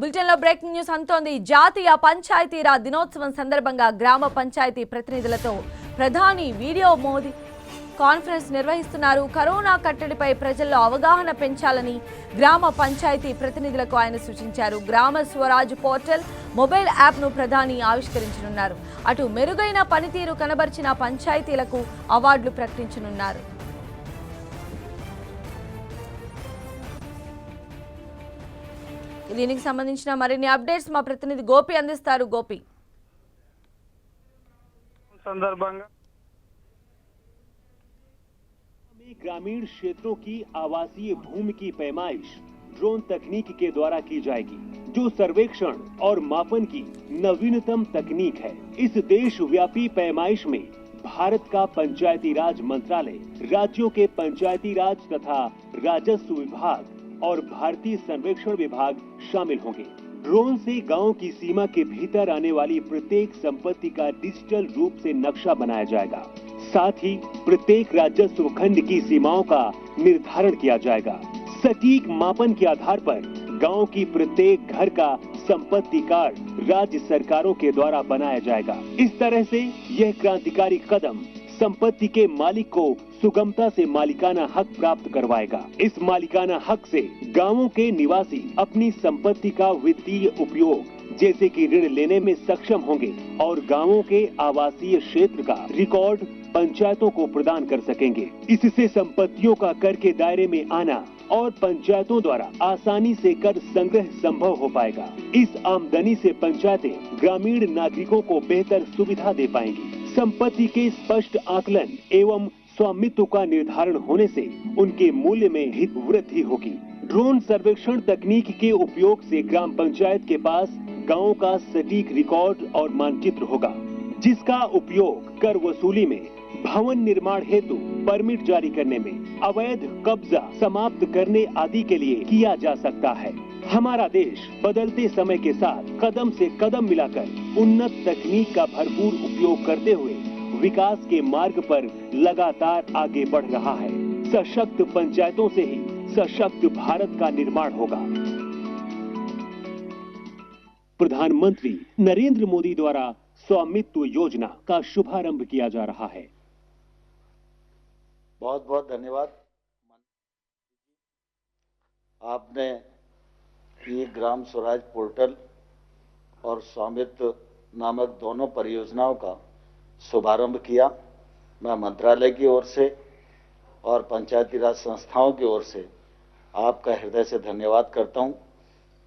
బులెటిన్లో breaking news అంతోంది. జాతీయ పంచాయతీరాజ్ దినోత్సవం సందర్భంగా గ్రామ పంచాయతీ ప్రతినిధులతో ప్రధాని వీడియో మోదీ కాన్ఫరెన్స్ నిర్వహిస్తున్నారు. కరోనా కట్టడిపై ప్రజల్లో అవగాహన పెంచాలని గ్రామ పంచాయతీ ప్రతినిధులకు ఆయన సూచించారు. గ్రామ స్వరాజ్ పోర్టల్ మొబైల్ యాప్ను ప్రధాని ఆవిష్కరించనున్నారు. అటు మెరుగైన పనితీరు కనబర్చిన పంచాయతీలకు అవార్డులు ప్రకటించనున్నారు. దీనికి సంబంధించిన మరిన్ని అప్డేట్స్ మా ప్రతినిధి గోపి అందిస్తారు. గోపి, संदर्भंगा ग्रामीण क्षेत्रों की आवासीय भूमि की पैमाइश ड्रोन तकनीक के द्वारा की जाएगी, जो सर्वेक्षण और मापन की नवीनतम तकनीक है। इस देशव्यापी पैमाइश में भारत का पंचायती राज मंत्रालय, राज्यों के पंचायती राज तथा राजस्व विभाग और भारतीय सर्वेक्षण विभाग शामिल होंगे। ड्रोन से गांव की सीमा के भीतर आने वाली प्रत्येक संपत्ति का डिजिटल रूप से नक्शा बनाया जाएगा। साथ ही प्रत्येक राजस्व खंड की सीमाओं का निर्धारण किया जाएगा। सटीक मापन के आधार पर गांव की प्रत्येक घर का संपत्ति कार्ड राज्य सरकारों के द्वारा बनाया जाएगा। इस तरह से यह क्रांतिकारी कदम संपत्ति के मालिक को सुगमता से मालिकाना हक प्राप्त करवाएगा। इस मालिकाना हक से गांवों के निवासी अपनी संपत्ति का वित्तीय उपयोग जैसे कि ऋण लेने में सक्षम होंगे और गांवों के आवासीय क्षेत्र का रिकॉर्ड पंचायतों को प्रदान कर सकेंगे। इससे संपत्तियों का कर के दायरे में आना और पंचायतों द्वारा आसानी से कर संग्रह संभव हो पाएगा। इस आमदनी से पंचायतें ग्रामीण नागरिकों को बेहतर सुविधा दे पाएंगी। संपत्ति के स्पष्ट आकलन एवं स्वामित्व का निर्धारण होने से उनके मूल्य में वृद्धि होगी। ड्रोन सर्वेक्षण तकनीक के उपयोग से ग्राम पंचायत के पास गांव का सटीक रिकॉर्ड और मानचित्र होगा, जिसका उपयोग कर वसूली में, भवन निर्माण हेतु परमिट जारी करने में, अवैध कब्जा समाप्त करने आदि के लिए किया जा सकता है। हमारा देश बदलते समय के साथ कदम से कदम मिलाकर उन्नत तकनीक का भरपूर उपयोग करते हुए विकास के मार्ग पर लगातार आगे बढ़ रहा है। सशक्त पंचायतों से ही सशक्त भारत का निर्माण होगा। प्रधानमंत्री नरेंद्र मोदी द्वारा स्वामित्व योजना का शुभारंभ किया जा रहा है। बहुत बहुत धन्यवाद। आपने ये ग्राम स्वराज पोर्टल और स्वामित्व नामक दोनों परियोजनाओं का शुभारंभ किया। मैं मंत्रालय की ओर से और पंचायती राज संस्थाओं की ओर से आपका हृदय से धन्यवाद करता हूं।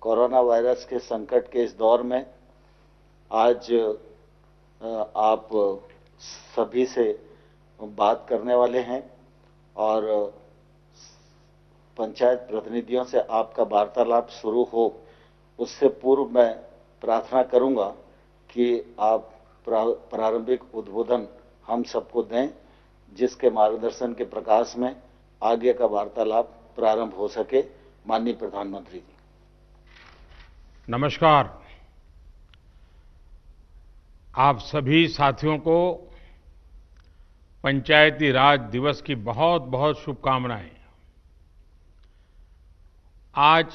कोरोना वायरस के संकट के इस दौर में आज आप सभी से बात करने वाले हैं और पंचायत प्रतिनिधियों से आपका वार्तालाप शुरू हो उससे पूर्व मैं प्रार्थना करूंगा कि आप प्रारंभिक उद्बोधन हम सबको दें, जिसके मार्गदर्शन के प्रकाश में आगे का वार्तालाप प्रारंभ हो सके। माननीय प्रधानमंत्री जी। नमस्कार। आप सभी साथियों को पंचायती राज दिवस की बहुत बहुत शुभकामनाएं। आज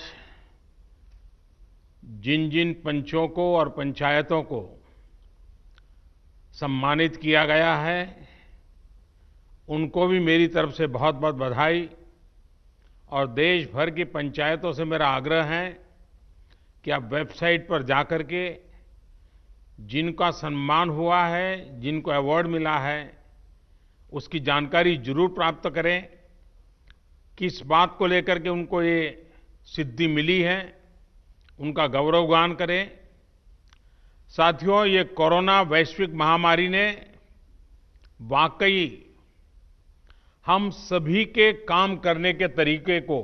जिन जिन पंचों को और पंचायतों को सम्मानित किया गया है उनको भी मेरी तरफ से बहुत बहुत बधाई। और देश भर की पंचायतों से मेरा आग्रह है कि आप वेबसाइट पर जाकर के जिनका सम्मान हुआ है, जिनको अवार्ड मिला है, उसकी जानकारी जरूर प्राप्त करें। किस बात को लेकर के उनको ये सिद्धि मिली है, उनका गौरवगान करें। साथियों, ये कोरोना वैश्विक महामारी ने वाकई हम सभी के काम करने के तरीके को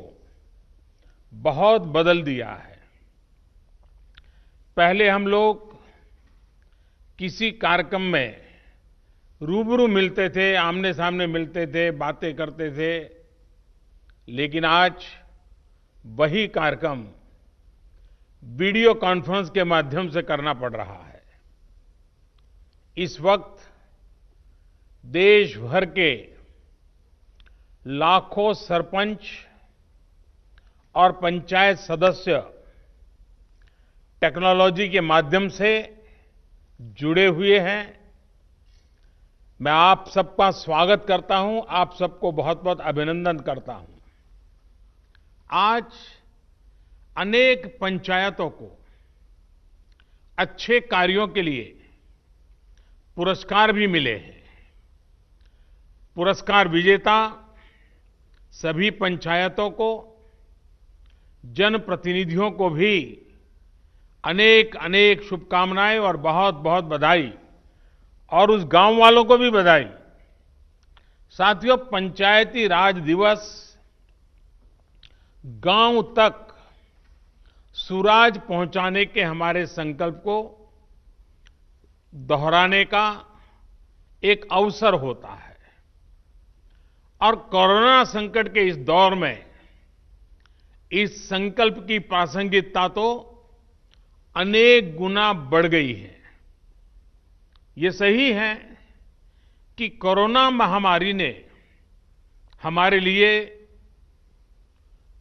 बहुत बदल दिया है। पहले हम लोग किसी कार्यक्रम में रूबरू मिलते थे, आमने सामने मिलते थे, बातें करते थे, लेकिन आज वही कार्यक्रम वीडियो कॉन्फ्रेंस के माध्यम से करना पड़ रहा है। इस वक्त देश भर के लाखों सरपंच और पंचायत सदस्य टेक्नोलॉजी के माध्यम से जुड़े हुए हैं। मैं आप सबका स्वागत करता हूं, आप सबको बहुत-बहुत अभिनंदन करता हूं। आज अनेक पंचायतों को अच्छे कार्यों के लिए पुरस्कार भी मिले हैं। पुरस्कार विजेता सभी पंचायतों को, जनप्रतिनिधियों को भी अनेक अनेक शुभकामनाएं और बहुत बहुत बधाई, और उस गांव वालों को भी बधाई। साथियों, पंचायती राज दिवस गांव तक सुराज पहुंचाने के हमारे संकल्प को दोहराने का एक अवसर होता है, और कोरोना संकट के इस दौर में इस संकल्प की प्रासंगिकता तो अनेक गुना बढ़ गई है। ये सही है कि कोरोना महामारी ने हमारे लिए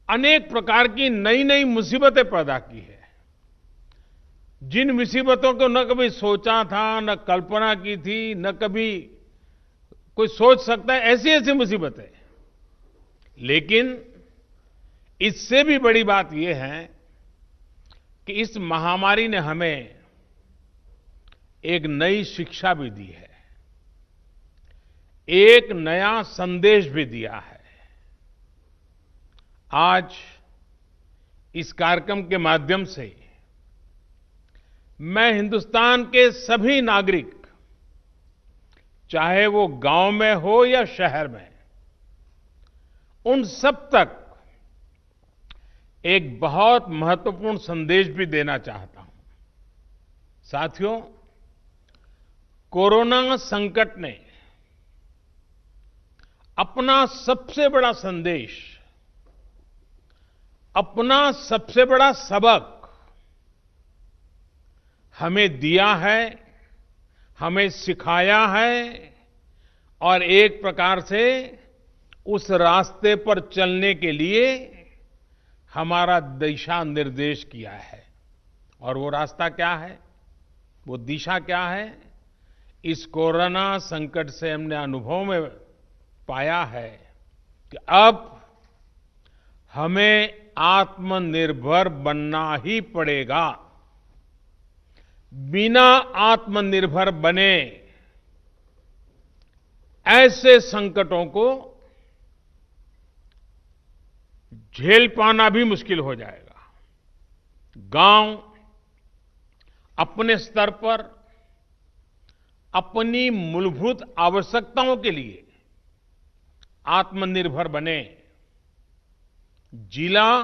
अनेक प्रकार की नई नई मुसीबतें पैदा की है। जिन मुसीबतों को न कभी सोचा था, न कल्पना की थी, न कभी कोई सोच सकता है, ऐसी ऐसी मुसीबतें। लेकिन इससे भी बड़ी बात यह है कि इस महामारी ने हमें एक नई शिक्षा भी दी है, एक नया संदेश भी दिया है। आज इस कार्यक्रम के माध्यम से मैं हिंदुस्तान के सभी नागरिक, चाहे वो गांव में हो या शहर में, उन सब तक एक बहुत महत्वपूर्ण संदेश भी देना चाहता हूं। साथियों, कोरोना संकट ने अपना सबसे बड़ा संदेश, अपना सबसे बड़ा सबक हमें दिया है, हमें सिखाया है, और एक प्रकार से उस रास्ते पर चलने के लिए हमारा दिशा निर्देश किया है। और वो रास्ता क्या है, वो दिशा क्या है? इस कोरोना संकट से हमने अनुभव में पाया है कि अब हमें आत्मनिर्भर बनना ही पड़ेगा। बिना आत्मनिर्भर बने ऐसे संकटों को झेल पाना भी मुश्किल हो जाएगा। गांव अपने स्तर पर अपनी मूलभूत आवश्यकताओं के लिए आत्मनिर्भर बने, जिला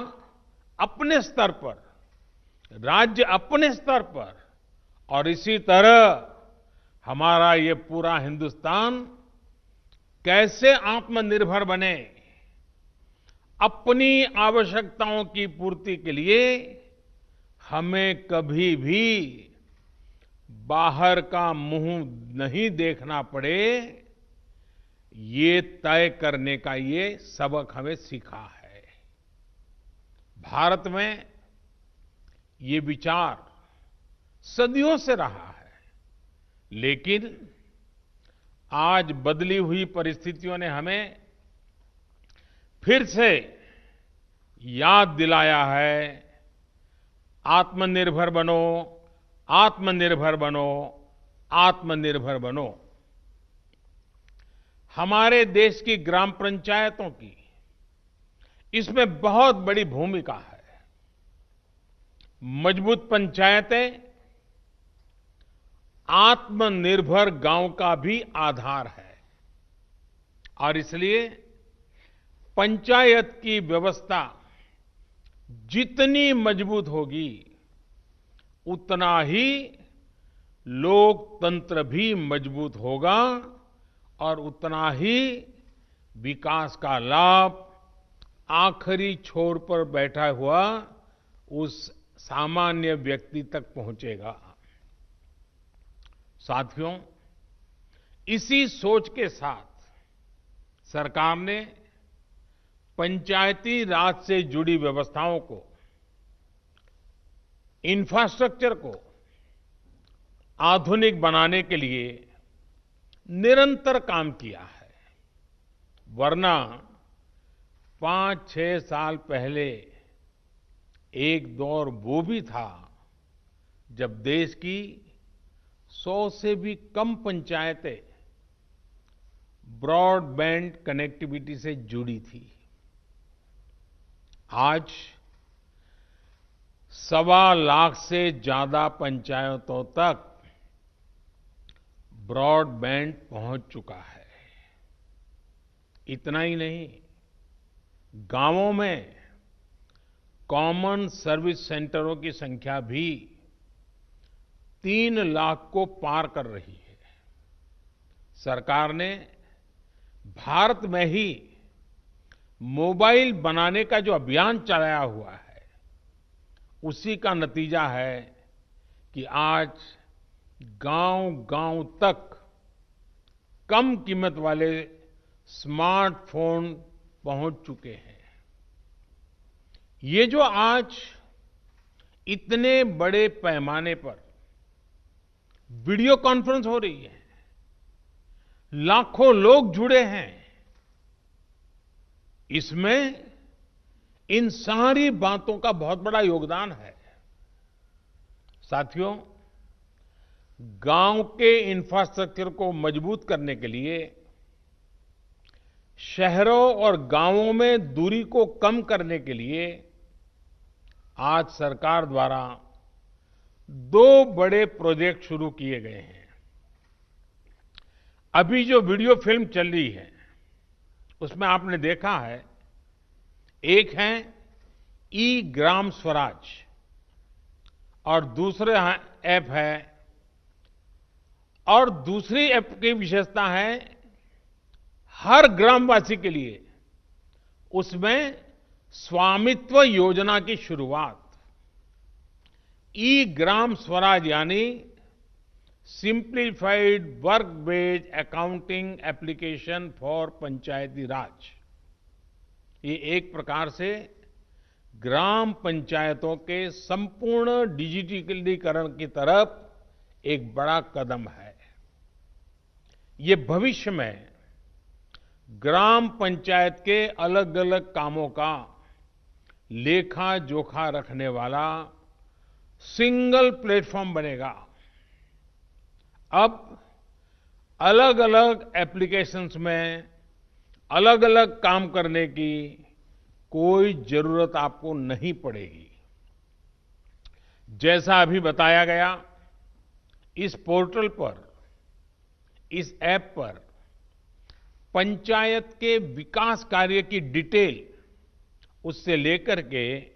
अपने स्तर पर, राज्य अपने स्तर पर, और इसी तरह हमारा ये पूरा हिंदुस्तान कैसे आत्मनिर्भर बने, अपनी आवश्यकताओं की पूर्ति के लिए हमें कभी भी बाहर का मुंह नहीं देखना पड़े, ये तय करने का ये सबक हमें सीखा है। भारत में ये विचार सदियों से रहा है, लेकिन आज बदली हुई परिस्थितियों ने हमें फिर से याद दिलाया है, आत्मनिर्भर बनो, आत्मनिर्भर बनो, आत्मनिर्भर बनो। हमारे देश की ग्राम पंचायतों की इसमें बहुत बड़ी भूमिका है। मजबूत पंचायतें आत्मनिर्भर गांव का भी आधार है, और इसलिए पंचायत की व्यवस्था जितनी मजबूत होगी, उतना ही लोकतंत्र भी मजबूत होगा, और उतना ही विकास का लाभ आखिरी छोर पर बैठा हुआ उस सामान्य व्यक्ति तक पहुंचेगा। साथियों, इसी सोच के साथ सरकार ने पंचायती राज से जुड़ी व्यवस्थाओं को इंफ्रास्ट्रक्चर को आधुनिक बनाने के लिए निरंतर काम किया है। वरना 5-6 साल पहले एक दौर वो भी था जब देश की 100 से भी कम पंचायतें ब्रॉडबैंड कनेक्टिविटी से जुड़ी थी। आज 1.25 लाख से ज्यादा पंचायतों तक ब्रॉडबैंड पहुंच चुका है। इतना ही नहीं, गांवों में कॉमन सर्विस सेंटरों की संख्या भी 3 लाख को पार कर रही है। सरकार ने भारत में ही मोबाइल बनाने का जो अभियान चलाया हुआ है, उसी का नतीजा है कि आज गांव-गांव तक कम कीमत वाले स्मार्टफोन पहुंच चुके हैं। ये जो आज इतने बड़े पैमाने पर वीडियो कॉन्फ्रेंस हो रही है, लाखों लोग जुड़े हैं, इसमें इन सारी बातों का बहुत बड़ा योगदान है। साथियों, गांव के इंफ्रास्ट्रक्चर को मजबूत करने के लिए शहरों और गांवों में दूरी को कम करने के लिए आज सरकार द्वारा 2 बड़े प्रोजेक्ट शुरू किए गए हैं। अभी जो वीडियो फिल्म चल रही है, उसमें आपने देखा है, एक है ई ग्राम स्वराज और दूसरा ऐप है, और दूसरी ऐप की विशेषता है हर ग्रामवासी के लिए उसमें स्वामित्व योजना की शुरुआत। ई ग्राम स्वराज यानी simplified work based accounting application for Panchayati Raj. ये एक प्रकार से ग्राम पंचायतों के संपूर्ण डिजिटलीकरण की तरफ एक बड़ा कदम है। ये भविष्य में ग्राम पंचायत के अलग अलग कामों का लेखा जोखा रखने वाला सिंगल प्लेटफॉर्म बनेगा। अब अलग अलग एप्लीकेशंस में अलग अलग काम करने की कोई जरूरत आपको नहीं पड़ेगी। जैसा अभी बताया गया, इस पोर्टल पर, इस ऐप पर पंचायत के विकास कार्य की डिटेल, उससे लेकर के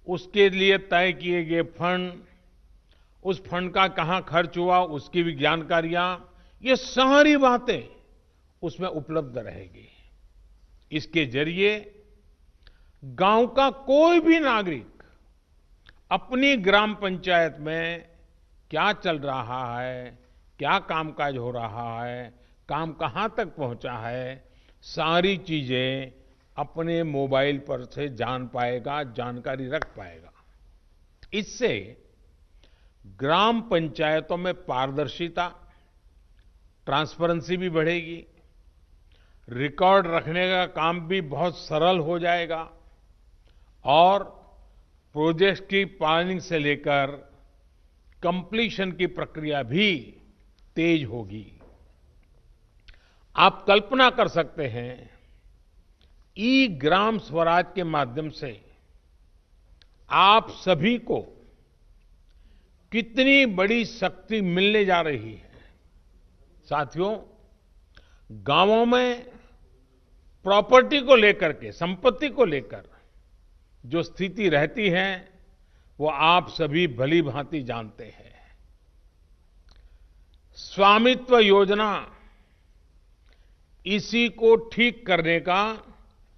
उसके लिए तय किए गए फंड, उस फंड का कहां खर्च हुआ, उसकी भी जानकारियां, ये सारी बातें उसमें उपलब्ध रहेगी। इसके जरिए गांव का कोई भी नागरिक अपनी ग्राम पंचायत में क्या चल रहा है, क्या कामकाज हो रहा है, काम कहां तक पहुंचा है, सारी चीजें अपने मोबाइल पर से जान पाएगा, जानकारी रख पाएगा। इससे ग्राम पंचायतों में पारदर्शिता, ट्रांसपेरेंसी भी बढ़ेगी, रिकॉर्ड रखने का काम भी बहुत सरल हो जाएगा और प्रोजेक्ट की प्लानिंग से लेकर कंप्लीशन की प्रक्रिया भी तेज होगी। आप कल्पना कर सकते हैं, ई ग्राम स्वराज के माध्यम से आप सभी को कितनी बड़ी शक्ति मिलने जा रही है। साथियों, गांवों में प्रॉपर्टी को लेकर के, संपत्ति को लेकर जो स्थिति रहती है, वो आप सभी भली भांति जानते हैं। स्वामित्व योजना इसी को ठीक करने का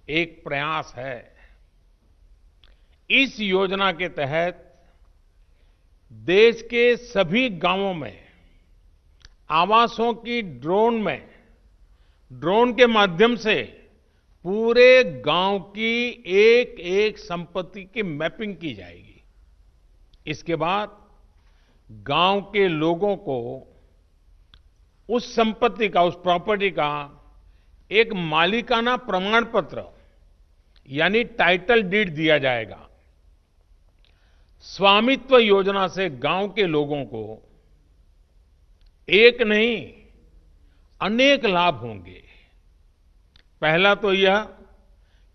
एक प्रयास है। इस योजना के तहत देश के सभी गांवों में आवासों की ड्रोन के माध्यम से पूरे गांव की एक एक संपत्ति की मैपिंग की जाएगी। इसके बाद गांव के लोगों को उस संपत्ति का, उस प्रॉपर्टी का एक मालिकाना प्रमाण पत्र यानी टाइटल डीड दिया जाएगा। स्वामित्व योजना से गांव के लोगों को एक नहीं अनेक लाभ होंगे। पहला तो यह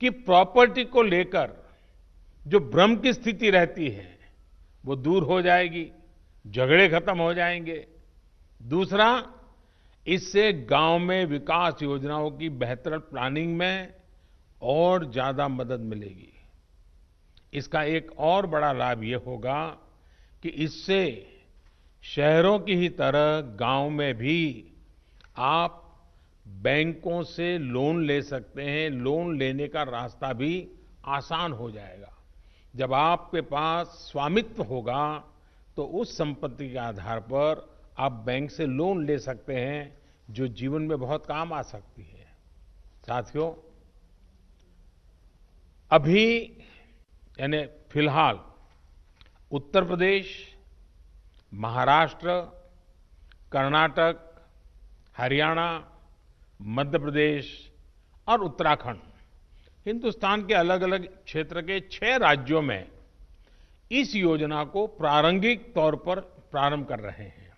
कि प्रॉपर्टी को लेकर जो भ्रम की स्थिति रहती है वो दूर हो जाएगी, झगड़े खत्म हो जाएंगे। दूसरा, इससे गांव में विकास योजनाओं की बेहतर प्लानिंग में और ज्यादा मदद मिलेगी। इसका एक और बड़ा लाभ ये होगा कि इससे शहरों की ही तरह गांव में भी आप बैंकों से लोन ले सकते हैं। लोन लेने का रास्ता भी आसान हो जाएगा। जब आपके पास स्वामित्व होगा तो उस संपत्ति के आधार पर आप बैंक से लोन ले सकते हैं, जो जीवन में बहुत काम आ सकती है। साथियों, अभी यानी फिलहाल उत्तर प्रदेश, महाराष्ट्र, कर्नाटक, हरियाणा, मध्य प्रदेश और उत्तराखंड, हिंदुस्तान के अलग अलग क्षेत्र के 6 राज्यों में इस योजना को प्रारंभिक तौर पर प्रारंभ कर रहे हैं।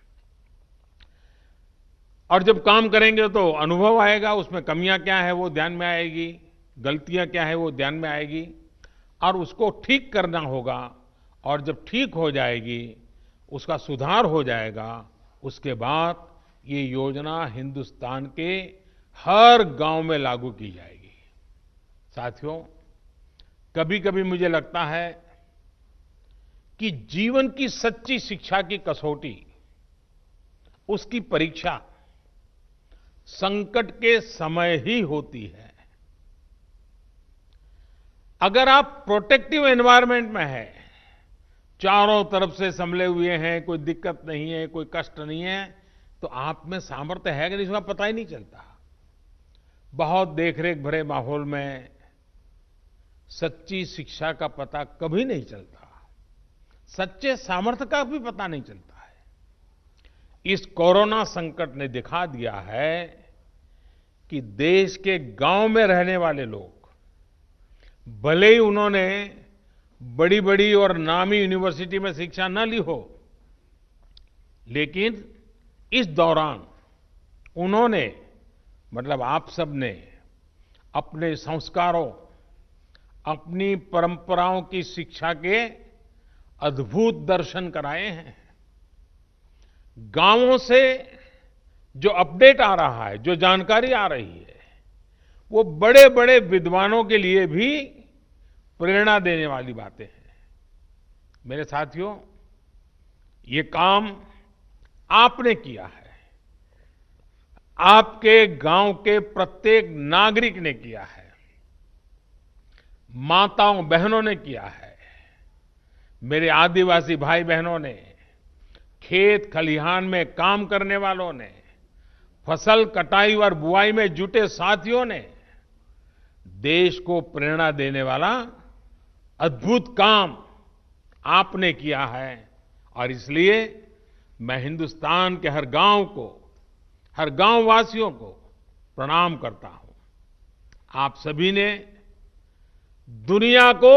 और जब काम करेंगे तो अनुभव आएगा, उसमें कमियां क्या है वो ध्यान में आएगी, गलतियां क्या है वो ध्यान में आएगी और उसको ठीक करना होगा। और जब ठीक हो जाएगी, उसका सुधार हो जाएगा, उसके बाद ये योजना हिंदुस्तान के हर गांव में लागू की जाएगी। साथियों, कभी-कभी मुझे लगता है कि जीवन की सच्ची शिक्षा की कसौटी, उसकी परीक्षा संकट के समय ही होती है। अगर आप प्रोटेक्टिव एनवायरनमेंट में हैं, चारों तरफ से संभले हुए हैं, कोई दिक्कत नहीं है, कोई कष्ट नहीं है, तो आप में सामर्थ्य है कि नहीं इसका पता ही नहीं चलता। बहुत देखरेख भरे माहौल में सच्ची शिक्षा का पता कभी नहीं चलता, सच्चे सामर्थ्य का भी पता नहीं चलता है। इस कोरोना संकट ने दिखा दिया है कि देश के गांव में रहने वाले लोग, भले ही उन्होंने बड़ी बड़ी और नामी यूनिवर्सिटी में शिक्षा न ली हो, लेकिन इस दौरान उन्होंने, मतलब आप सब ने, अपने संस्कारों, अपनी परंपराओं की शिक्षा के अद्भुत दर्शन कराए हैं। गांवों से जो अपडेट आ रहा है, जो जानकारी आ रही है, वो बड़े बड़े विद्वानों के लिए भी प्रेरणा देने वाली बातें हैं। मेरे साथियों, ये काम आपने किया है, आपके गांव के प्रत्येक नागरिक ने किया है, माताओं बहनों ने किया है, मेरे आदिवासी भाई बहनों ने, खेत खलिहान में काम करने वालों ने, फसल कटाई और बुआई में जुटे साथियों ने। देश को प्रेरणा देने वाला अद्भुत काम आपने किया है और इसलिए मैं हिंदुस्तान के हर गांव को, हर गांव वासियों को प्रणाम करता हूं। आप सभी ने दुनिया को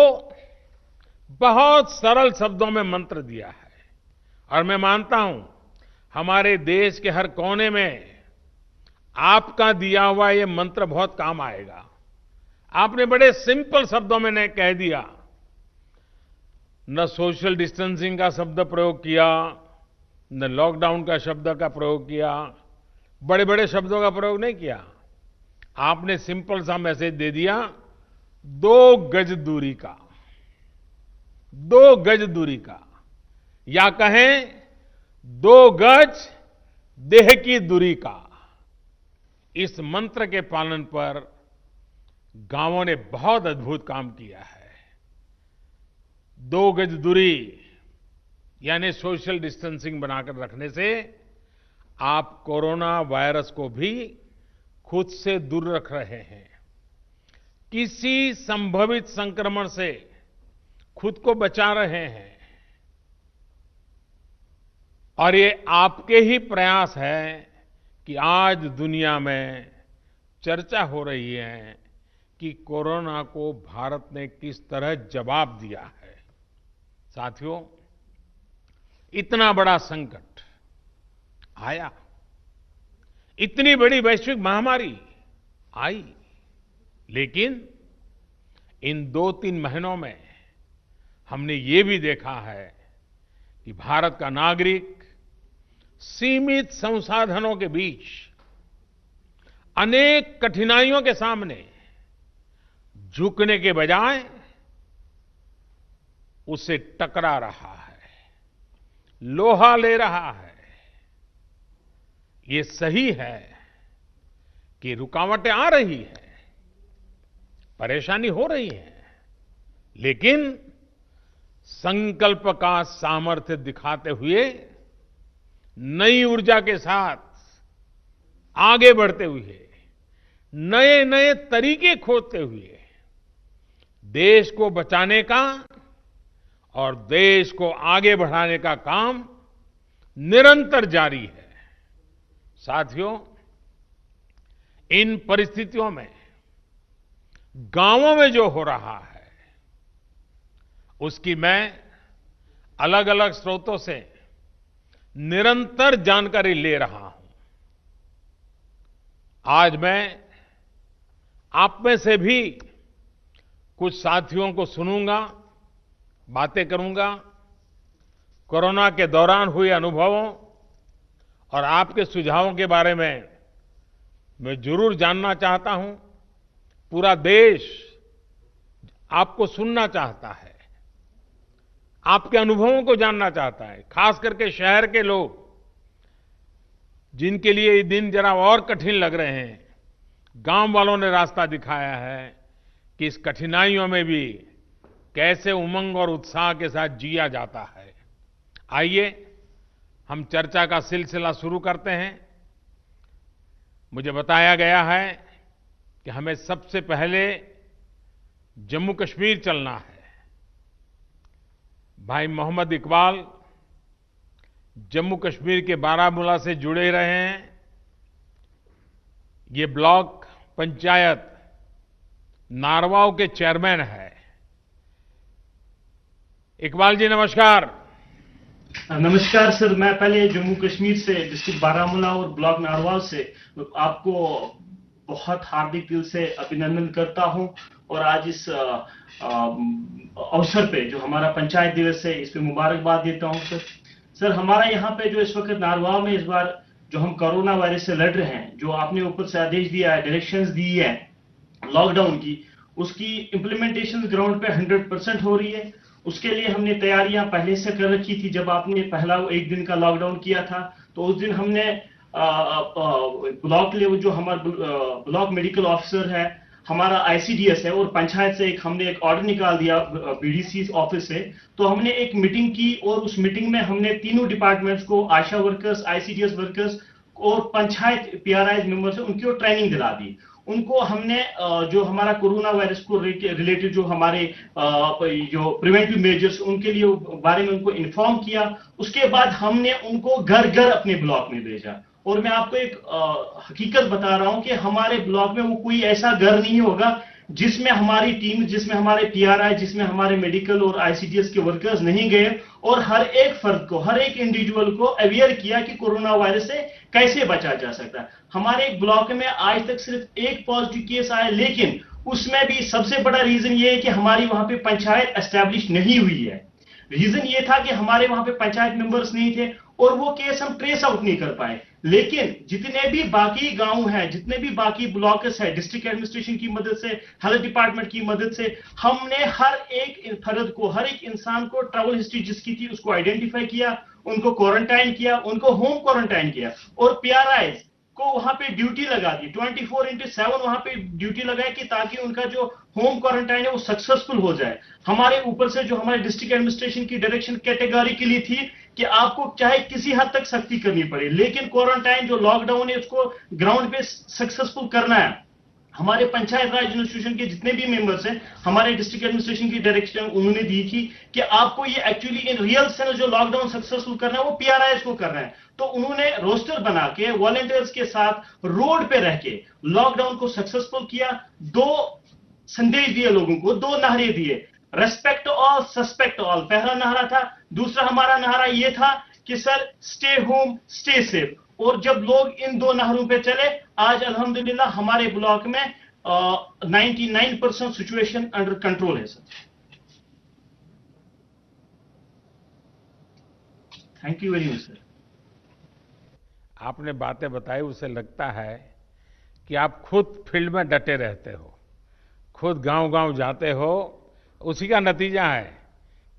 बहुत सरल शब्दों में मंत्र दिया है और मैं मानता हूं हमारे देश के हर कोने में आपका दिया हुआ ये मंत्र बहुत काम आएगा। आपने बड़े सिंपल शब्दों में ने कह दिया, न सोशल डिस्टेंसिंग का शब्द प्रयोग किया, न लॉकडाउन का शब्द का प्रयोग किया, बड़े बड़े शब्दों का प्रयोग नहीं किया। आपने सिंपल सा मैसेज दे दिया, 2 गज दूरी का, 2 गज दूरी का, या कहें 2 गज देह की दूरी का। इस मंत्र के पालन पर गांवों ने बहुत अद्भुत काम किया है। 2 गज दूरी यानी सोशल डिस्टेंसिंग बनाकर रखने से आप कोरोना वायरस को भी खुद से दूर रख रहे हैं। किसी संभावित संक्रमण से खुद को बचा रहे हैं। और ये आपके ही प्रयास है कि आज दुनिया में चर्चा हो रही है कि कोरोना को भारत ने किस तरह जवाब दिया है। साथियों, इतना बड़ा संकट आया, इतनी बड़ी वैश्विक महामारी आई, लेकिन इन 2-3 महीनों में हमने ये भी देखा है कि भारत का नागरिक सीमित संसाधनों के बीच अनेक कठिनाइयों के सामने झुकने के बजाय उससे टकरा रहा है, लोहा ले रहा है। ये सही है कि रुकावटें आ रही हैं, परेशानी हो रही है, लेकिन संकल्प का सामर्थ्य दिखाते हुए नई ऊर्जा के साथ आगे बढ़ते हुए, नए नए तरीके खोजते हुए देश को बचाने का और देश को आगे बढ़ाने का काम निरंतर जारी है। साथियों, इन परिस्थितियों में गांवों में जो हो रहा है उसकी मैं अलग अलग स्रोतों से निरंतर जानकारी ले रहा हूं। आज मैं आप में से भी कुछ साथियों को सुनूंगा, बातें करूंगा, कोरोना के दौरान हुए अनुभवों और आपके सुझावों के बारे में मैं जरूर जानना चाहता हूं। पूरा देश आपको सुनना चाहता है, आपके अनुभवों को जानना चाहता है, खास करके शहर के लोग जिनके लिए ये दिन जरा और कठिन लग रहे हैं। गांव वालों ने रास्ता दिखाया है कि इस कठिनाइयों में भी कैसे उमंग और उत्साह के साथ जिया जाता है। आइए हम चर्चा का सिलसिला शुरू करते हैं। मुझे बताया गया है कि हमें सबसे पहले जम्मू कश्मीर चलना है। भाई मोहम्मद इकबाल जम्मू कश्मीर के बारामूला से जुड़े रहे हैं। ये ब्लॉक पंचायत नारवाव के चेयरमैन है। इकबाल जी नमस्कार। नमस्कार सर, मैं पहले जम्मू कश्मीर से डिस्ट्रिक्ट बारामूला और ब्लॉक नारवाल से आपको बहुत हार्दिक दिल से अभिनंदन करता हूं और आज इस अवसर पे जो हमारा पंचायत दिवस है इस पे मुबारकबाद देता हूं सर। हमारा यहाँ पे जो इस वक्त नारवाल में इस बार जो हम कोरोना वायरस से लड़ रहे हैं, जो आपने ऊपर से आदेश दिया है, डायरेक्शंस दी है लॉकडाउन की, उसकी इम्प्लीमेंटेशन ग्राउंड पे 100% हो रही है। उसके लिए हमने तैयारियां पहले से कर रखी थी। जब आपने पहला 1 दिन का लॉकडाउन किया था तो उस दिन हमने ब्लॉक लेवल जो हमारा ब्लॉक मेडिकल ऑफिसर है, हमारा आईसीडीएस है और पंचायत से हमने एक ऑर्डर निकाल दिया बीडीसी ऑफिस से। तो हमने एक मीटिंग की और उस मीटिंग में हमने तीनों डिपार्टमेंट्स को, आशा वर्कर्स, आईसीडीएस वर्कर्स और पंचायत पीआरआई मेंबर्स है, उनको ट्रेनिंग दिला दी। उनको हमने जो हमारा कोरोना वायरस को रिलेटेड जो हमारे जो प्रिवेंटिव मेजर्स उनके लिए बारे में उनको इन्फॉर्म किया। उसके बाद हमने उनको घर घर अपने ब्लॉक में भेजा। और मैं आपको एक हकीकत बता रहा हूं कि हमारे ब्लॉक में वो कोई ऐसा घर नहीं होगा जिसमें हमारी टीम, जिसमें हमारे पीआरआई, जिसमें हमारे मेडिकल और आईसीडीएस के वर्कर्स नहीं गए और हर एक फर्द को, हर एक इंडिविजुअल को अवेयर किया कि कोरोना वायरस से कैसे बचा जा सकता है। हमारे एक ब्लॉक में आज तक सिर्फ एक पॉजिटिव केस आया, लेकिन उसमें भी सबसे बड़ा रीजन ये है कि हमारी वहां पे पंचायत एस्टैब्लिश नहीं हुई है। रीजन ये था कि हमारे वहां पे पंचायत मेंबर्स नहीं थे और वो केस हम ट्रेस आउट नहीं कर पाए। लेकिन जितने भी बाकी गांव हैं, जितने भी बाकी ब्लॉक्स है, डिस्ट्रिक्ट एडमिनिस्ट्रेशन की मदद से, हेल्थ डिपार्टमेंट की मदद से हमने हर एक फर्द को, हर एक इंसान को ट्रैवल हिस्ट्री जिसकी थी उसको आइडेंटिफाई किया, उनको क्वारंटाइन किया, उनको होम क्वारंटाइन किया और पीआरआई को वहां पे ड्यूटी लगा दी। 24/7 वहां पे ड्यूटी लगाई कि ताकि उनका जो होम क्वारंटाइन है वो सक्सेसफुल हो जाए। हमारे ऊपर से जो हमारे डिस्ट्रिक्ट एडमिनिस्ट्रेशन की डायरेक्शन कैटेगोरिकली थी कि आपको चाहे किसी हद तक सख्ती करनी पड़े, लेकिन क्वारंटाइन जो लॉकडाउन है उसको ग्राउंड पे सक्सेसफुल करना है। हमारे पंचायत राज एडमिनिस्ट्रेशन के जितने भी मेंबर्स हैं, हमारे डिस्ट्रिक्ट एडमिनिस्ट्रेशन की डायरेक्शन उन्होंने दी थी कि आपको ये एक्चुअली इन रियल सेंस जो लॉकडाउन सक्सेसफुल करना है वो पीआरआईएस को करना है। तो उन्होंने रोस्टर बना के वॉलंटियर्स के साथ रोड पे रह के लॉकडाउन को सक्सेसफुल किया। 2 संदेश दिए लोगों को, 2 नारे दिए, रेस्पेक्ट ऑल सस्पेक्ट ऑल पहला नारा था। दूसरा हमारा नारा ये था कि sir stay home stay safe. और जब लोग इन 2 नारों पे चले, आज अल्हम्दुलिल्लाह हमारे ब्लॉक में 99% सिचुएशन अंडर कंट्रोल है sir. Thank you very much sir. आपने बातें बताई, उससे लगता है कि आप खुद फील्ड में डटे रहते हो, खुद गांव-गांव जाते हो। उसी का नतीजा है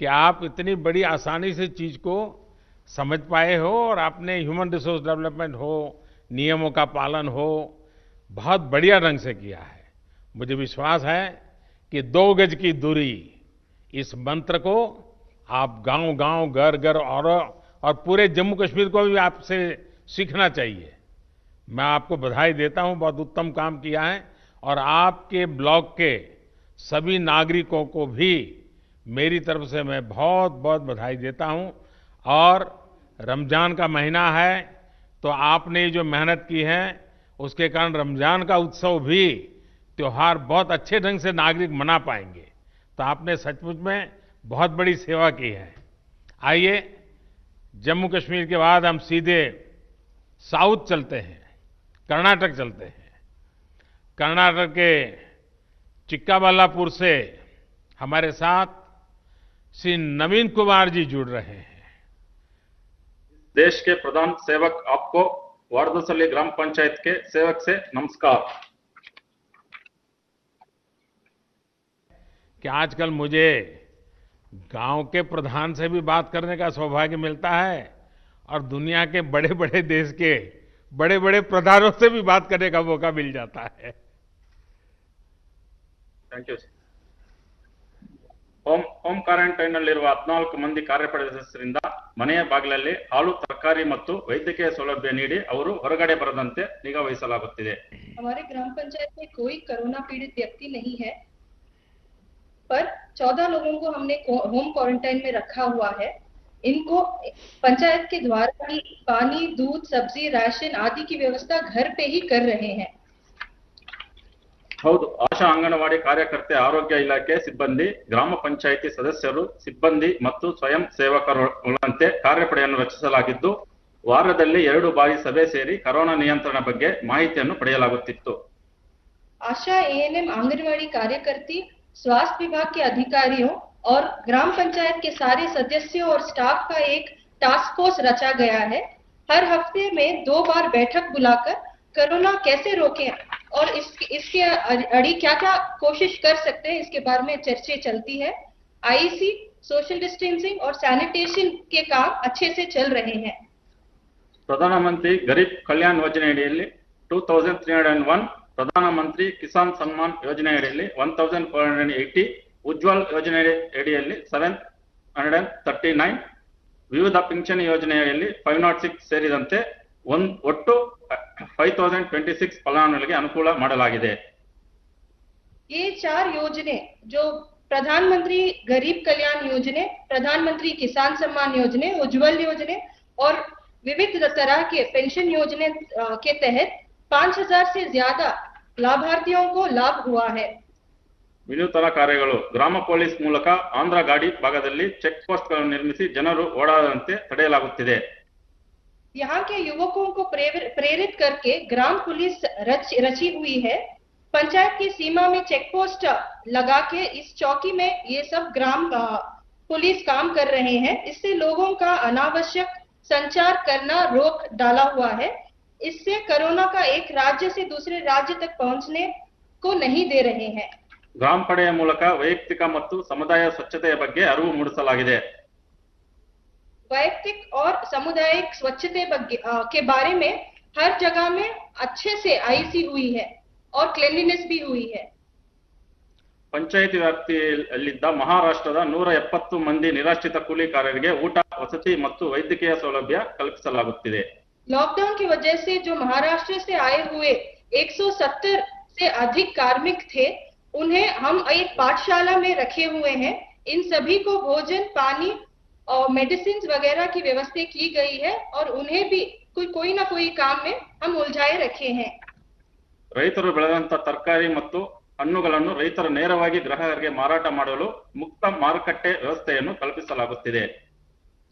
कि आप इतनी बड़ी आसानी से चीज को समझ पाए हो और आपने ह्यूमन रिसोर्स डेवलपमेंट हो, नियमों का पालन हो, बहुत बढ़िया ढंग से किया है। मुझे विश्वास है कि 2 गज की दूरी इस मंत्र को आप गांव-गांव, घर-घर और पूरे जम्मू कश्मीर को भी आपसे सीखना चाहिए। मैं आपको बधाई देता हूं, बहुत उत्तम काम किया है। और आपके ब्लॉक के सभी नागरिकों को भी मेरी तरफ से मैं बहुत बहुत बधाई देता हूं। और रमजान का महीना है, तो आपने जो मेहनत की है उसके कारण रमजान का उत्सव भी, त्योहार बहुत अच्छे ढंग से नागरिक मना पाएंगे। तो आपने सचमुच में बहुत बड़ी सेवा की है। आइए, जम्मू कश्मीर के बाद हम सीधे साउथ चलते हैं, कर्नाटक चलते हैं। कर्नाटक के चिक्काबल्लापुर से हमारे साथ श्री नवीन कुमार जी जुड़ रहे हैं। देश के प्रधान सेवक आपको वारदसल्ली ग्राम पंचायत के सेवक से नमस्कार। कि आजकल मुझे गांव के प्रधान से भी बात करने का सौभाग्य मिलता है और दुनिया के बड़े बड़े देश के बड़े बड़े प्रधानों से भी बात करने का मौका मिल जाता है। ಥ್ಯಾಂಕ್ ಯು ಹೋಮ್ ಕ್ವಾರಂಟೈನ್ ನಲ್ಲಿರುವ 14 ಮಂದಿ ಕಾರ್ಯಪಡೆ ಸದಸ್ಯರಿಂದ ಮನೆಯ ಬಾಗಿಲಲ್ಲಿ ಹಾಲು, ತರಕಾರಿ ಮತ್ತು ವೈದ್ಯಕೀಯ ಸೌಲಭ್ಯ ನೀಡಿ ಅವರು ಹೊರಗಡೆ ಬರದಂತೆ ನಿಗಾ ವಹಿಸಲಾಗುತ್ತಿದೆ। हमारे ग्राम पंचायत में कोई कोरोना पीड़ित व्यक्ति नहीं है, पर 14 लोगों को हमने होम क्वारंटाइन में रखा हुआ है। इनको पंचायत के द्वारा ही पानी, दूध, सब्जी, राशन आदि की व्यवस्था घर पे ही कर रहे हैं। ಹೌದು, ಆಶಾ ಅಂಗನವಾಡಿ ಕಾರ್ಯಕರ್ತೆ, ಆರೋಗ್ಯ ಇಲಾಖೆ ಸಿಬ್ಬಂದಿ, ಗ್ರಾಮ ಪಂಚಾಯಿತಿ ಸದಸ್ಯರು, ಸಿಬ್ಬಂದಿ ಮತ್ತು ಸ್ವಯಂ ಸೇವಕರುಗಳಂತೆ ಕಾರ್ಯಪಡೆಯನ್ನು ರಚಿಸಲಾಗಿದ್ದು, ವಾರದಲ್ಲಿ 2 ಬಾರಿ ಸಭೆ ಸೇರಿ ಕೊರೋನಾ ನಿಯಂತ್ರಣ ಬಗ್ಗೆ ಮಾಹಿತಿಯನ್ನು ಪಡೆಯಲಾಗುತ್ತಿತ್ತು। आशा एएनएम आंगनवाड़ी कार्यकर्ती, स्वास्थ्य विभाग के अधिकारियों और ग्राम पंचायत के सारे सदस्यों और स्टाफ का एक टास्क फोर्स रचा गया है। हर हफ्ते में 2 बार बैठक बुलाकर कोरोना कैसे रोकें और इसके अड़ी क्या क्या कोशिश कर सकते हैं, इसके बारे में चर्चा चलती है। आईसी, सोशल डिस्टेंसिंग और सैनिटेशन के काम अच्छे से चल रहे हैं। ಪ್ರಧಾನಮಂತ್ರಿ ಗರೀಬ್ ಕಲ್ಯಾಣ್ ಯೋಜನೆ ಅಡಿಯಲ್ಲಿ 2301, ಪ್ರಧಾನಮಂತ್ರಿ ಕಿಸಾನ್ ಸನ್ಮಾನ್ ಯೋಜನೆ ಅಡಿಯಲ್ಲಿ 1480, ಉಜ್ವಲ್ ಯೋಜನೆ ಅಡಿಯಲ್ಲಿ 739, ವಿವಿಧ ಪಿಂಚಣಿ ಯೋಜನೆ ಅಡಿಯಲ್ಲಿ 506 ಸೇರಿದಂತೆ ಒಟ್ಟು 5026 ಫಲಾನುಭವಿಗಳಿಗೆ ಅನುಕೂಲ ಮಾಡಲಾಗಿದೆ। ये 4 योजने जो प्रधानमंत्री गरीब कल्याण योजने, प्रधानमंत्री किसान सम्मान योजने, उज्जवल योजने और विविध तरह के पेंशन योजने के तहत 5000 से ज्यादा लाभार्थियों को लाभ हुआ है। ವಿನೂತನ ಕಾರ್ಯಗಳು ಗ್ರಾಮ ಪೊಲೀಸ್ ಮೂಲಕ ಆಂಧ್ರ ಗಾಡಿ ಭಾಗದಲ್ಲಿ ಚೆಕ್ ಪೋಸ್ಟ್ಗಳನ್ನು ನಿರ್ಮಿಸಿ ಜನರು ಓಡಾಡದಂತೆ ತಡೆಯಲಾಗುತ್ತಿದೆ। यहाँ के युवकों को प्रेरित करके ग्राम पुलिस रची हुई है। पंचायत की सीमा में चेक पोस्ट लगा के इस चौकी में ये सब ग्राम पुलिस काम कर रहे हैं। इससे लोगों का अनावश्यक संचार करना रोक डाला हुआ है। इससे कोरोना का एक राज्य से दूसरे राज्य तक पहुंचने को नहीं दे रहे हैं। ಗ್ರಾಮ ಪಡೆಯ ಮೂಲಕ ವೈಯಕ್ತಿಕ ಮತ್ತು ಸಮುದಾಯ ಸ್ವಚ್ಛತೆಯ ಬಗ್ಗೆ ಅರಿವು ಮೂಡಿಸಲಾಗಿದೆ। वैयक्तिक और सामुदायिक स्वच्छता के बारे में हर जगह में अच्छे से आईसी हुई है और क्लीनलीनेस भी हुई है। ಪಂಚಾಯಿತಿ ವ್ಯಾಪ್ತಿಯಲ್ಲಿದ್ದ ಮಹಾರಾಷ್ಟ್ರದ 170 ಮಂದಿ ನಿರಾಶ್ರಿತ ಕೂಲಿಕಾರರಿಗೆ ಊಟ, ವಸತಿ ಮತ್ತು ವೈದ್ಯಕೀಯ ಸೌಲಭ್ಯ ಕಲ್ಪಿಸಲಾಗುತ್ತಿದೆ। लॉकडाउन की वजह से जो महाराष्ट्र से आए हुए 170 से अधिक कार्मिक थे, उन्हें हम एक पाठशाला में रखे हुए हैं। इन सभी को भोजन, पानी और मेडिसिन वगैरह की व्यवस्था की गई है और उन्हें भी कोई ना कोई काम में हम उलझाए रखे हैं। ರೈತರು ಬೆಳೆದಂತ ತರಕಾರಿ ಮತ್ತು ಹಣ್ಣುಗಳನ್ನು ರೈತರು ನೇರವಾಗಿ ಗ್ರಾಹಕರಿಗೆ ಮಾರಾಟ ಮಾಡಲು ಮುಕ್ತ ಮಾರುಕಟ್ಟೆ ವ್ಯವಸ್ಥೆಯನ್ನು ಕಲ್ಪಿಸಲಾಗುತ್ತಿದೆ।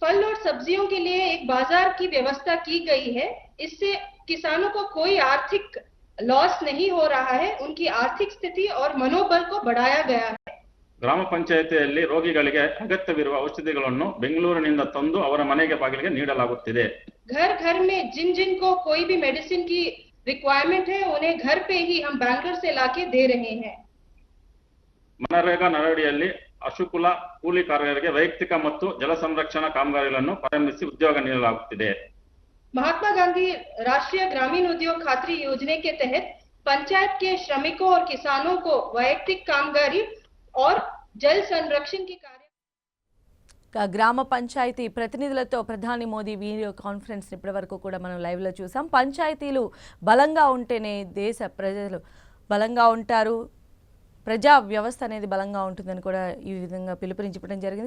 फल और सब्जियों के लिए एक बाजार की व्यवस्था की गई है। इससे किसानों को कोई आर्थिक लॉस नहीं हो रहा है, उनकी आर्थिक स्थिति और मनोबल को बढ़ाया गया है। ಗ್ರಾಮ ಪಂಚಾಯಿತಿಯಲ್ಲಿ ರೋಗಿಗಳಿಗೆ ಅಗತ್ಯವಿರುವ ಔಷಧಿಗಳನ್ನು ಬೆಂಗಳೂರಿನಿಂದ ತಂದು ಅವರ ಮನೆಗೆ ಬಾಗಿಲಿಗೆ ನೀಡಲಾಗುತ್ತಿದೆ। घर घर में जिन जिन को कोई भी मेडिसिन की रिक्वायरमेंट है, उन्हें घर पे ही हम बैंगलोर से लाके दे रहे हैं। ಮನರೇಗಾ ನರಡಿಯಲ್ಲಿ ಅಶುಕುಲ ಕೂಲಿ ಕಾರ್ಮಿಕರಿಗೆ ವೈಯಕ್ತಿಕ ಮತ್ತು ಜಲ ಸಂರಕ್ಷಣಾ ಕಾಮಗಾರಿಗಳನ್ನು ಪ್ರಾರಂಭಿಸಿ ಉದ್ಯೋಗ ನೀಡಲಾಗುತ್ತಿದೆ। महात्मा गांधी राष्ट्रीय ग्रामीण उद्योग खातरी योजना के तहत पंचायत के श्रमिकों और किसानों को वैयक्तिक कामगारी और जल संरक्षण की कार्य గ్రామ పంచాయతీ ప్రతినిధులతో ప్రధాని మోదీ వీడియో కాన్ఫరెన్స్ ఇప్పటి వరకు కూడా మనం లైవ్లో చూసాం. పంచాయతీలు బలంగా ఉంటేనే దేశ ప్రజలు బలంగా ఉంటారు, ప్రజా వ్యవస్థ అనేది బలంగా ఉంటుందని కూడా ఈ విధంగా పిలుపునిచ్చడం జరిగింది.